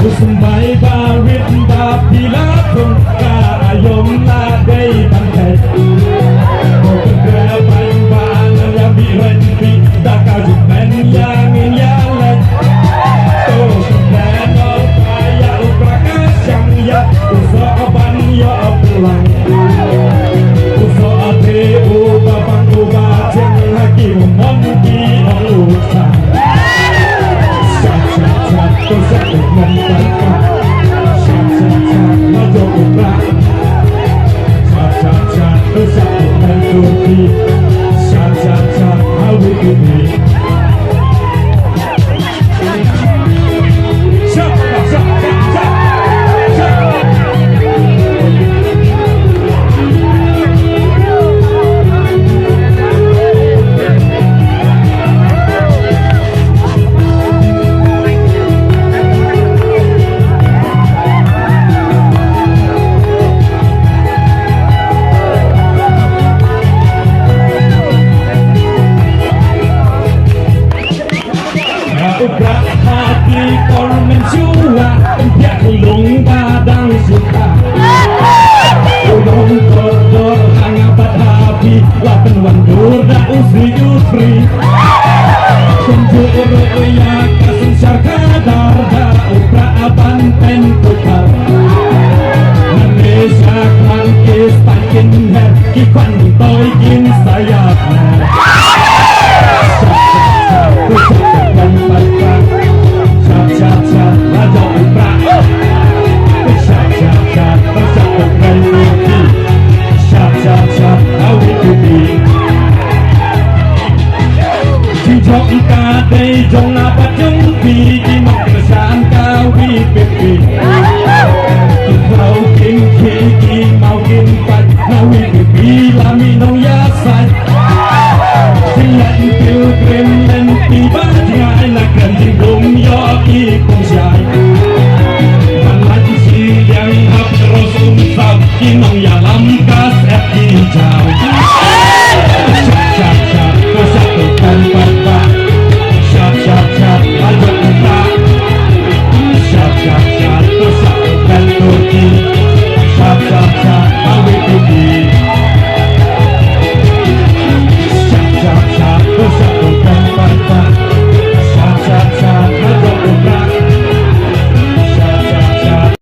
Usumbai barit babila kung kayom na day bantay. Pagkaban ba na labihan di dakajud man yangin yalan. To sumeno kaya uprakasyang ya uso aban ya pulang. Uso ate ubabang ubajeng lagi memondi alusan. Tôi sẽ được ngân tay qua nó vô cùng ra tôi sẽ được ngân đôi khi how we do me Ubrak hati kormen jua Empiak lung badang suka Ulung kodor hangabat habi Lapan wandur da usri usri Kunjur ya kasun syarkadar Da ubrak aban pen putar Malaysia klan kis takin her Kikwan toy kin sayap Jong ka day jong apa jong pi di mak kesan kawi pepi Kau king ki mau king pat nawi pepi lami nong yasai Silan pilgrim dan tiba jangai nak ganjing dong yo ki kong syai Malat si yang hap terus umsab kinong yalam kas et hijau